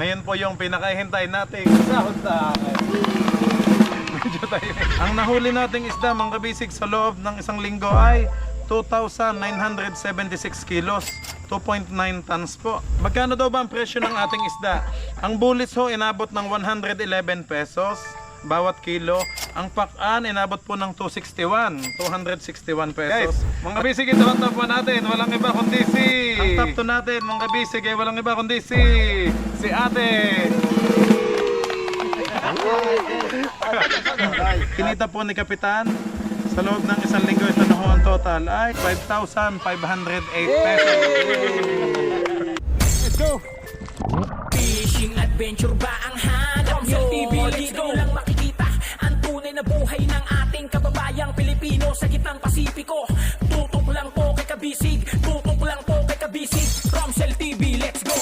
Ngayon po yung pinakahintay nating sahod tayo. Medyo tayo. Ang nahuli nating isda mga kabisig sa loob ng isang linggo ay 2,976 kilos. 2.9 tons po. Magkano daw ba ang presyo ng ating isda? Ang bulis ho inabot ng 111 pesos bawat kilo. Ang pakan inabot po ng 261 pesos. Guys, mga bisig, ito ang top 1 natin. Walang iba kundi si... Ang top 2 natin, mga bisig, ay walang iba kundi si ate. Kinita po ni Kapitan sa loob ng isang linggo, ito na ho ang total ay 5,508 pesos. Let's go! Fishing adventure ba ang hanap nyo? TV, let's go! Lang makikita ang tunay na buhay ng ating kababayang Pilipino sa gitnang Pasipiko. Tutok lang po kay Kabisig, tutok lang po kay Kabisig. Romsel TV, let's go!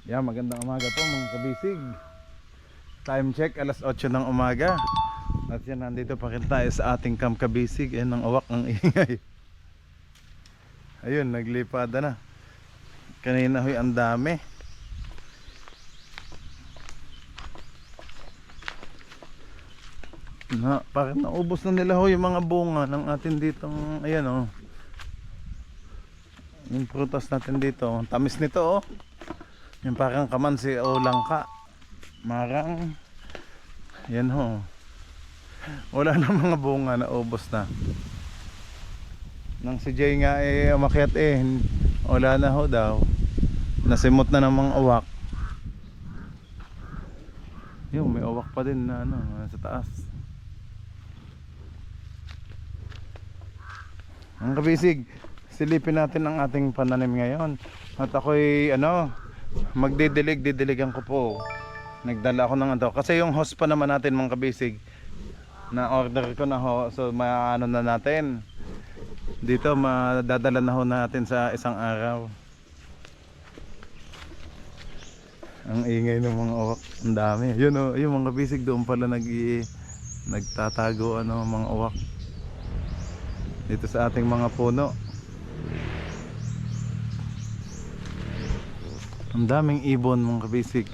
Yeah, magandang umaga po mga kabisig. Time check, alas 8 ng umaga. At yan, nandito pa rin tayo sa ating Camp Kabisig. Yan ang awak ng ingay. Ayun, naglipada na. Kanina huy ang dami. Parang naubos na nila ho yung mga bunga ng atin ditong, ayan oh. Yung prutas natin dito, tamis nito oh. Yung parang kamansi o langka. Marang yan ho. Wala na mga bunga, naubos na. Nang si Jay nga umakyat wala na ho daw. Nasimot na ng mga uwak. Yung may uwak pa din na sa taas. Ang kabisig, silipin natin ang ating pananim ngayon. At ako'y magdidilig-didiligan ko po. Nagdala ako ng kasi yung host pa naman natin mga kabisig na order ko na ho, so maano na natin dito, madadala na ho natin sa isang araw. Ang ingay ng mga uwak, ang dami. Yun oh, yung mga kabisig doon pala nagtatago mga uwak dito sa ating mga puno. Ang daming ibon mga kabisig.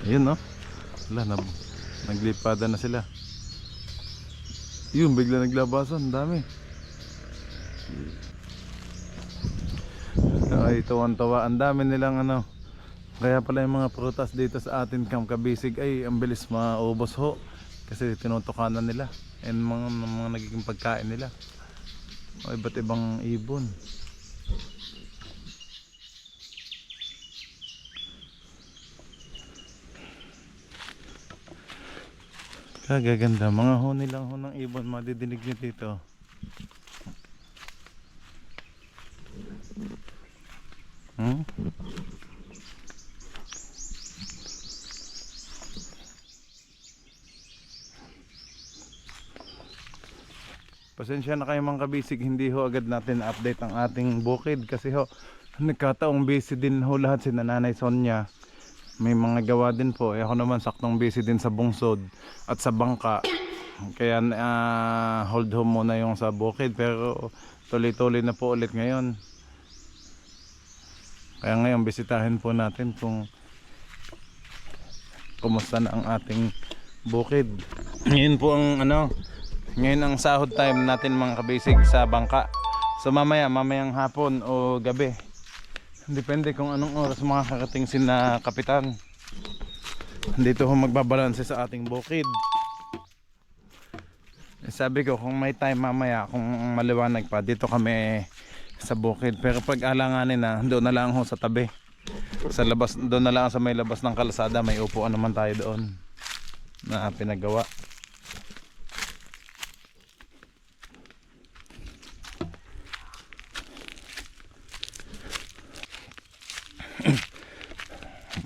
Ayun no. Wala, naglipada na sila. Yun, bigla naglabasan. Ang dami. Ay, tuwan-tawa. Ang dami nilang kaya pala yung mga prutas dito sa atin Camp Kabisig ay ang bilis maubos ho. Kasi tinutukanan nila. And mga nagiging pagkain nila. O iba't ibang ibon. Kagaganda, mga huni lang ho ng ibon, madidinig nyo dito. Pasensya na kayo mga kabisig, hindi ho agad natin update ang ating bukid kasi ho nagkataong busy din ho lahat, si Nanay Sonia may mga gawa din po. Ako naman saktong busy din sa bungsod at sa bangka. Kaya hold home muna yung sa bukid. Pero tuloy-tuloy na po ulit ngayon. Kaya ngayon bisitahin po natin kung kumusta na ang ating bukid. Ngayon po ang ngayon ang sahod time natin mga kabisig sa bangka. So mamayang hapon o gabi. Depende kung anong oras makakarating sina Kapitan. Dito ho magbabalanse sa ating bukid. Sabi ko kung may time mamaya, kung maliwanag pa, dito kami sa bukid. Pero pag alanganin na, doon na lang ho sa tabi. Sa labas, doon na lang sa may labas ng kalsada, may upuan naman tayo doon na pinagawa.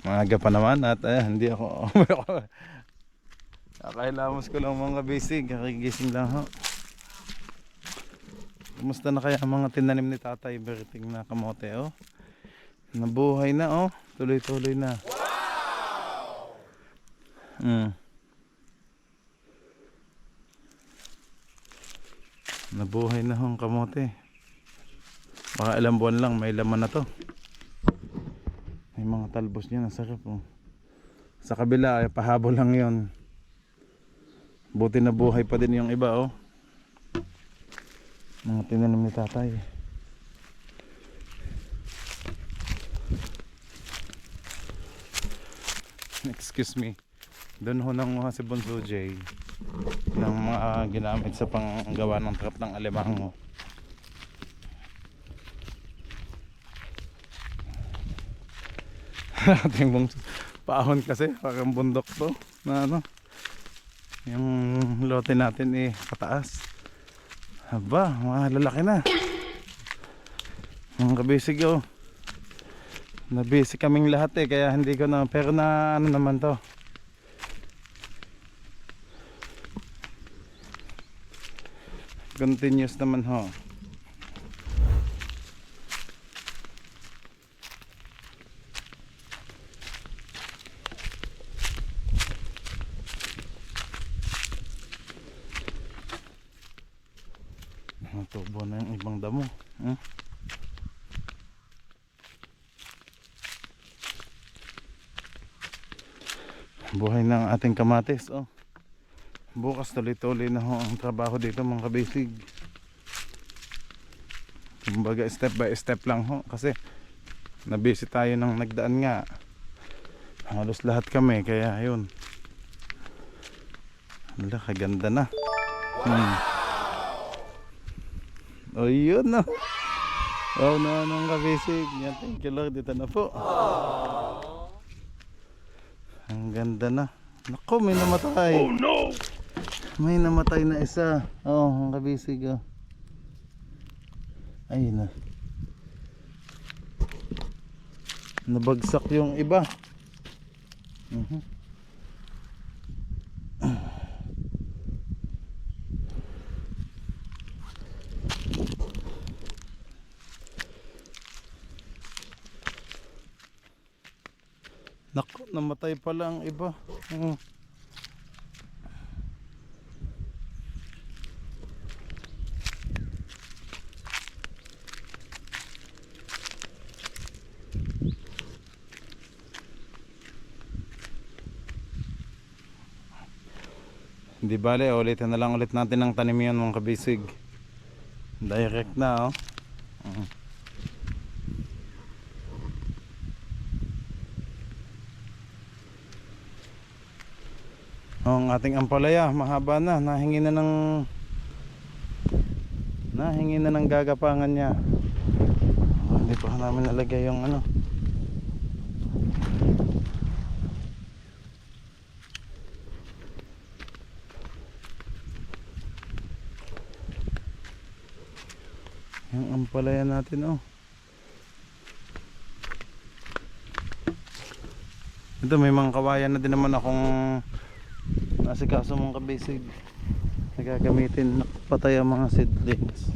Maaga pa naman at hindi ako kakailamos ko lang mga bisig, kakigising lang ho. Kumusta na kaya ang mga tinanim ni Tatay Berting na kamote oh? Nabuhay na oh, tuloy-tuloy na. Wow! Nabuhay na ang kamote. Baka ilang buwan lang may laman na to. May mga talbos niya, nasarap oh. Sa kabila ay pahabol lang yon. Buti na buhay pa din yung iba oh. Mga tinanim ni tatay. Excuse me. Doon ho nanguha si Bonzo J ng mga ginamit sa panggawa ng trap ng alimango. Ating bong paahon kasi parang bundok to na ano, yung lote natin eh pataas. Aba, malalaki na mga kabisig oh. Nabisi kaming lahat eh, kaya hindi ko na, pero na ano naman to, continuous naman ho. Tubo na yung ibang damo. Buhay ng ating kamatis oh. Bukas tuloy-tuloy na ho ang trabaho dito mga kabisig. Kumbaga step by step lang ho, kasi nabisi tayo ng nagdaan nga. Halos lahat kami, kaya yun. Wala, kaganda na. O yun na. Wow na nung kabisig. Yan, thank you Lord, dito na po. Ang ganda na. Naku, may namatay. Oh no! May namatay na isa. Oh, ang kabisig oh. Ayun na. Nabagsak yung iba. Naku, namatay pala ang iba. Hindi bale, ulitin na lang ulit natin ang tanim yan mga kabisig. Direct na oh. Ang ating ampalaya mahaba na, nahingi na ng gagapangan niya. Hindi pa namin nalagay yung ano. Yung ampalaya natin oh. Ito may mga kawayan na din naman akong nasikaso mong kabisig na gagamitin, nakapatay ang mga seedlings.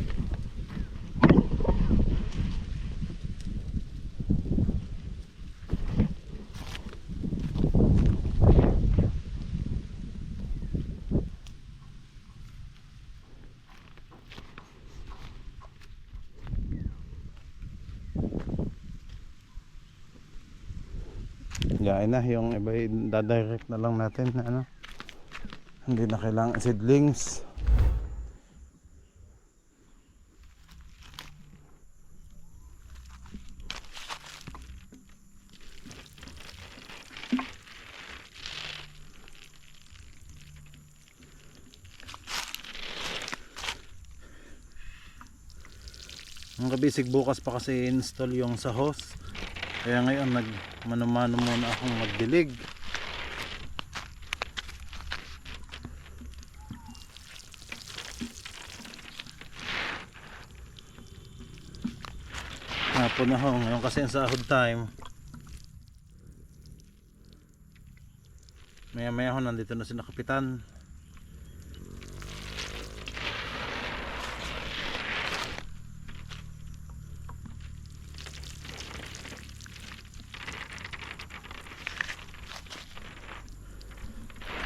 Yain na, yung iba dadirect na lang natin na ano. Hindi na kailangan seedlings. Ang kabisig bukas pa kasi install yung sa hose. Kaya ngayon nagmano-mano muna akong magdilig. Hapon na ho, ngayon kasi ang sahod time. Maya maya ho, nandito na si Kapitan.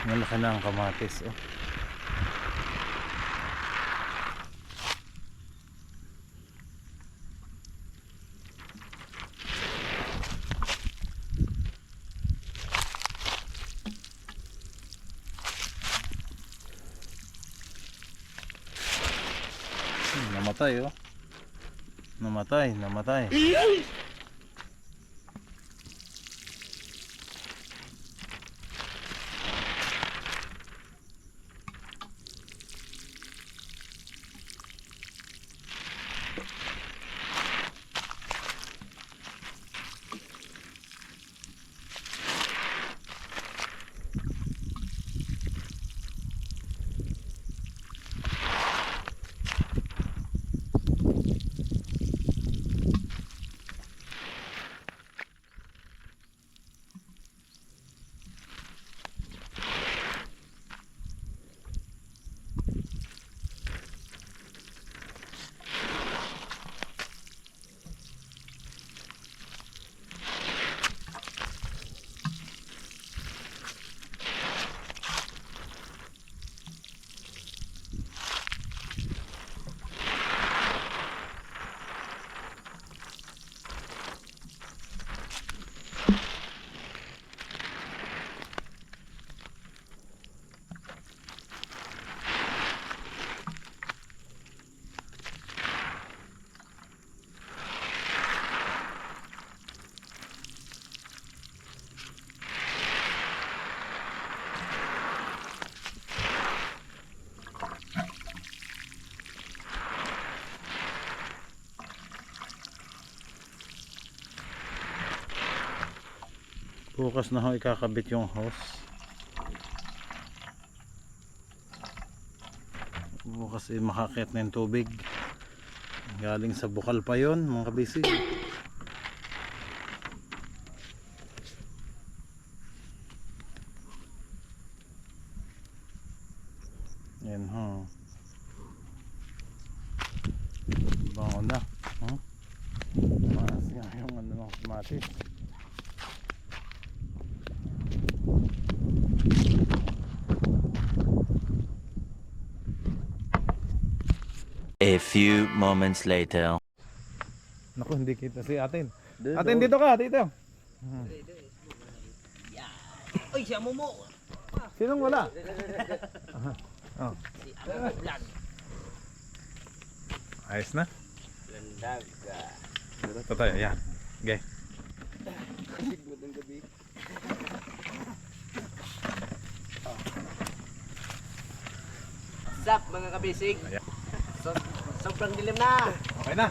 Malaki na ang kamatis oh. namatay oh. Namatay. Bukas na ho ikakabit yung hose. Bukas makakit na yung tubig. Galing sa bukal pa yon mga kabisig. Yan ho. Bango na. Maas nga yung ano ng kamatis. A few moments later. Naku, hindi kita si atin. Atin, dito ka, dito. Uy, siya mo. Sinong wala? Oh. Ayos na? Ito tayo, yan. Okay. Sup mga kabisig? Ayan. Sobrang dilim na. Okay na.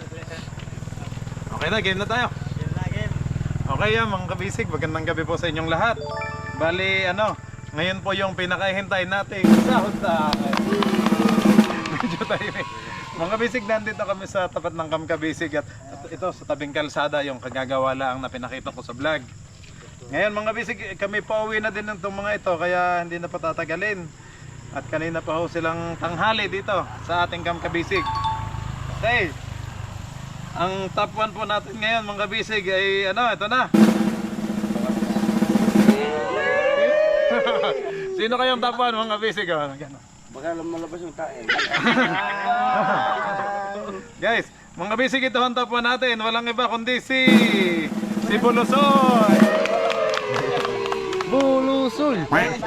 Okay na, game na tayo. Okay yan mga kabisig, magandang gabi po sa inyong lahat. Bali, ngayon po yung pinakahintay nating sahod sa medyo tayo eh. Mga kabisig, nandito kami sa tapat ng Camp Kabisig at ito sa tabing kalsada yung kagagawa lang na pinakita ko sa vlog. Ngayon mga kabisig, kami pauwi na din ng itong mga ito kaya hindi na patatagalin. At kanina pa ho silang tanghali dito sa ating Camp Kabisig. Okay. Ang top 1 po natin ngayon mga kabisig ay ito na. Sino kayong top 1 mga kabisig? Baka malabas yung kain. Guys, mga kabisig, ito ang top 1 natin. Walang iba kundi si Bulusoy. Bulusoy. Okay.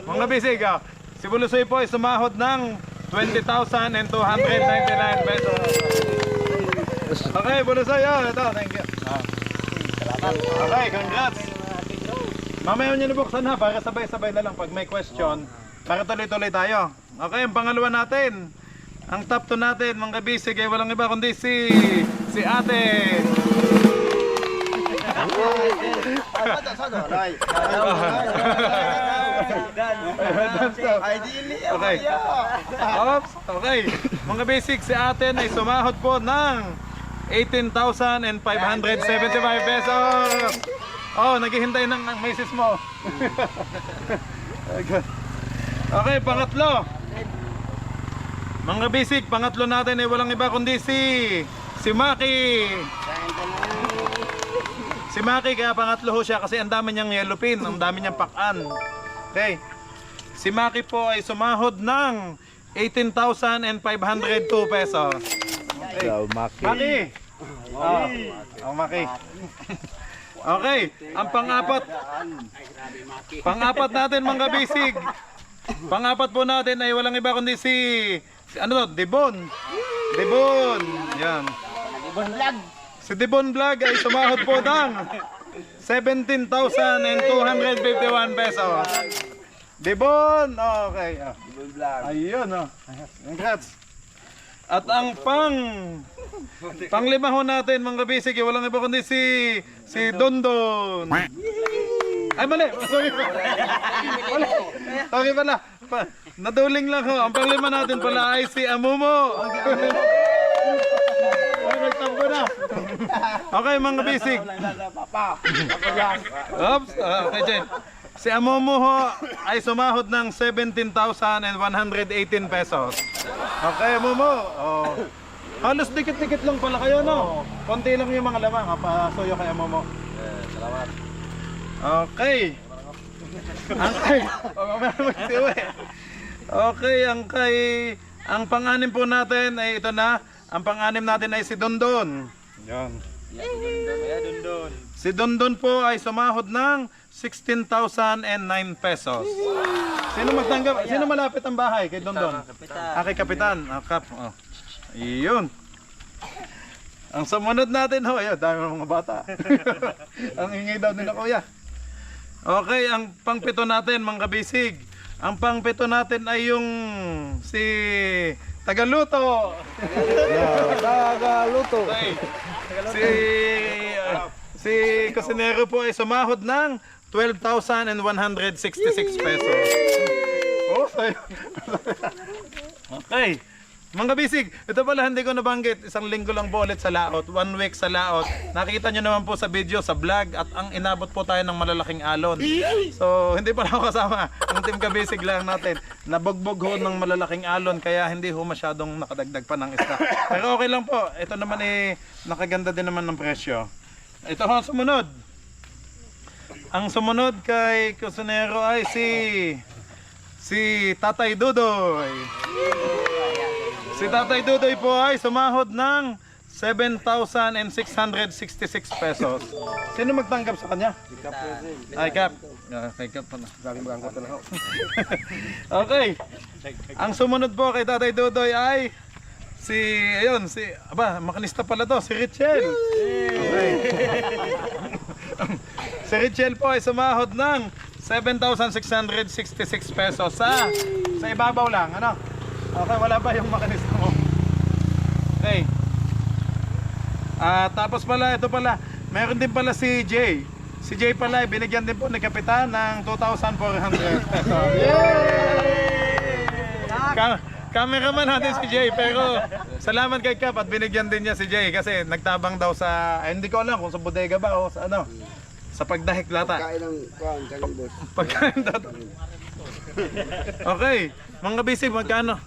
Mga kabisig, si Bulusoy po ay sumahod ng 20,299 pesos. Okay, Bulusoy, ito, thank you. Okay, congrats. Mamaya nyo nabuksan ha, para sabay-sabay na lang pag may question. Para tuloy-tuloy tayo. Okay, ang pangalawa natin. Ang top 2 natin, mga kabisig, ay walang iba kundi si ate. Okay. Oops, okay. Mga basic, si ate ay sumahod po ng 18,575 pesos. Oh, naghihintay ng misis mo. Okay, pangatlo. Mga basic, pangatlo natin ay walang iba kundi si Maki. Si Maki, kaya pangatlo ho siya kasi ang dami niyang yellow pin, ang dami niyang pakan. Okay. Si Maki po ay sumahod ng 18,502 pesos. Okay. Maki. Maki. Okay, ang pangapat natin mga bisig. Pangapat po natin ay walang iba kundi si ano to? Dibon. Dibon. Yan. Ibon vlog. Si Dibon Vlog ay sumahod po ng 17,251 pesos. Dibon! Okay. Ibon vlog. Ayun, oh. Congrats. At ang panglima ho natin, mga kabisig, walang iba kundi si Dondon. Ay, mali. Sorry. Mali. Sorry pala. Naduling lang ho. Ang panglima natin pala ay si Amumo. Ay, nagtampo na. Okay, mga kabisig. Oops. Okay, Jen. Si Amomo ho ay sumahod ng 17,118 pesos. Okay, Amomo. Oh. Halos dikit-dikit lang pala kayo, no? Konti lang yung mga lamang. Pasuyo kay Amomo. Salamat. Okay. Okay, ang pang-anim po natin ay ito na. Ang pang-anim natin ay si Dondon. Yan. Si Dondon po ay sumahod ng 16,009 pesos. Sino magtanggap? Sino malapit ang bahay kay Dondon? Kay Kapitan. Kap. Oh. Iyon. Ang sumunod natin ho, ayun, dami ng mga bata. Ang ingay daw nila kuya. Okay, ang pangpito natin, mga kabisig. Ang pangpito natin ay yung si Tagaluto. Tagaluto. Si Kusinero po ay sumahod ng 12,166 pesos. Oh, okay. Mga bisig, ito pala hindi ko nabanggit. Isang linggo lang po ulit sa laot. 1 week sa laot. Nakita nyo naman po sa video, sa vlog. At ang inabot po tayo ng malalaking alon. So, hindi pala ako kasama. Ang Team Kabisig lang natin. Nabugbog ho ng malalaking alon. Kaya hindi ho masyadong nakadagdag pa ng isda. Pero okay lang po. Ito naman nakaganda din naman ng presyo. Ito ho ang sumunod. Ang sumunod kay Kusinero ay si Tatay Dudoy. Si Tatay Dudoy po ay sumahod ng 7,666 pesos. Sino magtanggap sa kanya? Ay, Kap. Kay Kap pala. Okay. Ang sumunod po kay Tatay Dudoy ay makinista pala to, si Richel. Okay. Si Richel po ay sumahod ng 7,666 pesos sa ibabaw lang, ano? Okay, wala ba yung makinista mo? Okay. Tapos pala, ito pala, meron din pala si Jay. Si Jay pala, binigyan din po ni Kapitan ng 2,400 pesos. Cameraman natin si Jay, pero salamat kay Kap at binigyan din niya si Jay kasi nagtabang daw sa, hindi ko alam kung sa bodega ba o sa ano, sa pagdahik lata. Pagkain daw. Okay, mga bisig, magkano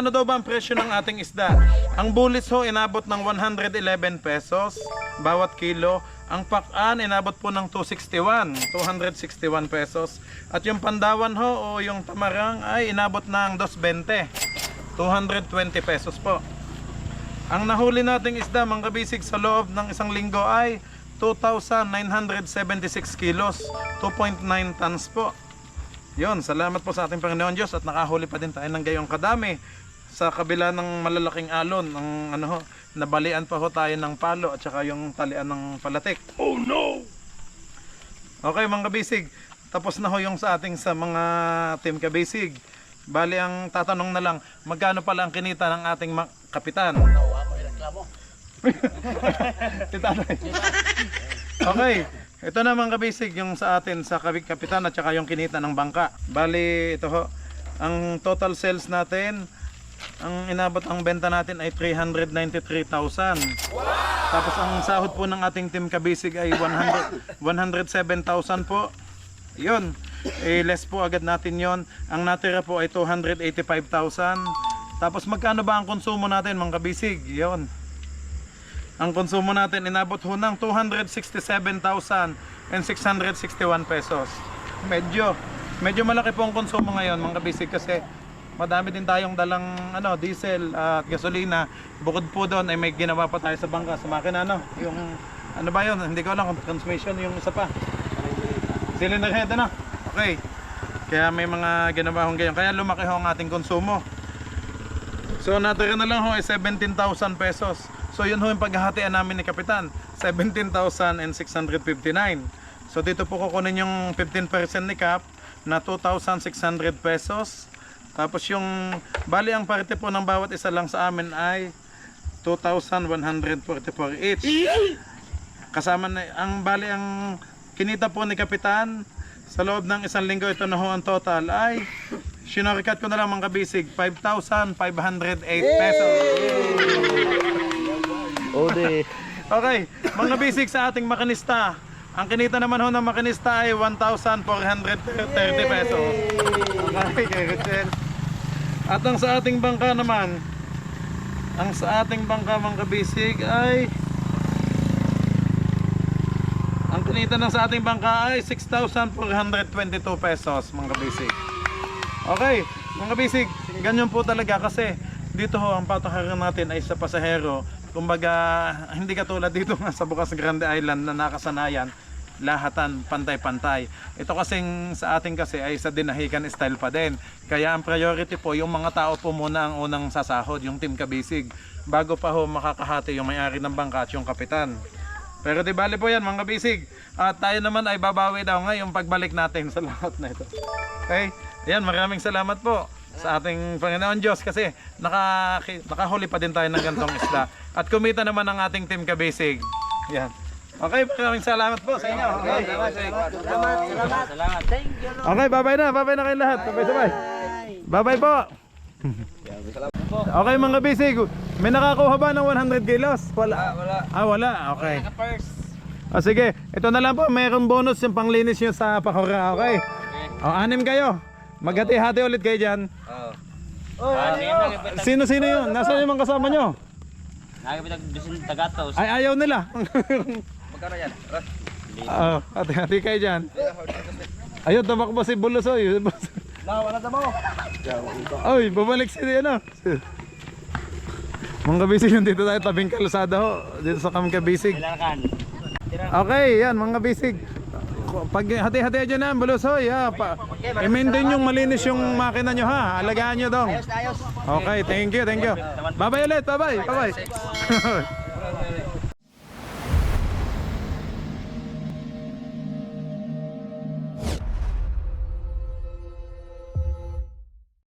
daw ba ang presyo ng ating isda? Ang bulis ho inabot ng 111 pesos bawat kilo. Ang pakan inabot po ng 261 pesos. At yung pandawan ho o yung tamarang ay inabot ng 220, 220 pesos po. Ang nahuli nating isda, mga kabisig, sa loob ng isang linggo ay 2,976 kilos, 2.9 tons po. Yun, salamat po sa ating Panginoon Diyos at nakahuli pa din tayo ng gayong kadami sa kabila ng malalaking alon. Nabalian pa ho tayo ng palo at saka yung talian ng palatik. Oh no! Okay, mga kabisig, tapos na ho yung sa mga Team Kabisig. Bali, ang tatanong na lang, magkano pala ang kinita ng ating kapitan? Okay. Ito naman kabisig yung sa atin sa kapitan at saka yung kinita ng bangka. Bali, ito ho. Ang total sales natin, ang inabot ang benta natin ay 393,000. Tapos ang sahod po ng ating Team Kabisig ay 107,000 po. Yun. Less po agad natin yon. Ang natira po ay 285,000. Tapos magkano ba ang konsumo natin, mga kabisig? Yun. Ang konsumo natin inabot ho ng 267,661 pesos. Medyo malaki po ang konsumo ngayon, mga kabisig, kasi madami din tayong dalang diesel at gasolina. Bukod po doon ay may ginawa pa tayo sa bangka, sa makina, yung ano ba yun? Hindi ko alam kung transmission yung isa pa. Cylinder-head, Okay. Kaya may mga ginawa hong ganyan. Kaya lumaki ho ang ating konsumo. So natira na lang ho ay 17,000 pesos. So yun ho yung paghahatian namin ni Kapitan, 17,659. So dito po kukunin yung 15% ni Kap na 2,600 pesos. Tapos yung bali ang parte po ng bawat isa lang sa amin ay 2,144 each. Kasama na ang bali ang kinita po ni Kapitan sa loob ng isang linggo, ito na ho ang total ay sinorikat ko na lang mga kabisig, 5,508 pesos. Ode. Okay, mga bisig sa ating makinista. Ang kinita naman ho ng makinista ay 1,430 pesos. Okay, kay Richel. At ang sa ating bangka naman, ang sa ating bangka mga bisig ay ang kinita ng sa ating bangka ay 6,422 pesos mga bisig. Okay, mga bisig, ganyan po talaga kasi dito ho ang patakaran natin ay sa pasahero. Kumbaga, hindi katulad dito nga sa Bukas Grande Island na nakasanayan, lahatan, pantay-pantay. Ito kasing sa atin kasi ay sa dinahikan style pa din. Kaya ang priority po, yung mga tao po muna ang unang sasahod, yung team kabisig, bago pa ho makakahati yung may-ari ng bangka at yung kapitan. Pero di bali po yan mga kabisig. At tayo naman ay babawi daw ngayong pagbalik natin sa lahat na ito. Okay? Ayan, maraming salamat po sa ating Panginoon Diyos kasi nakahuli pa din tayo ng gantong isda. At kumita naman ang ating team kabisig. Yan. Okay, maraming salamat po sa inyo. Okay, Salamat. okay bye-bye na kayong lahat. Sabay-sabay. Bye-bye po. Okay mga kabisig, may nakakuha ba ng 100 kilos? Wala. Wala. Okay. Sige, ito na lang po, mayroong bonus yung panglinis nyo sa pakura. Okay? Anim kayo. Maghati-hati ulit kayo dyan. Sino-sino yun? Nasaan yung mga kasama nyo? Nakakapit tagatos. Ay, ayaw nila. Magkano yan? Hati-hati kayo dyan. Ayun, tumakbo si Bulusoy. Wala na mo. Ay, babalik si ano. Mga kabisig, dito tayo tabing kalsada ho. Dito sa Kamkabisig. Okay, yan mga kabisig. Pag hati-hati dyan na, Bulusoy, i-maintain yung malinis yung makina nyo ha. Alagaan nyo dong. Okay, thank you. Bye-bye ulit, bye-bye.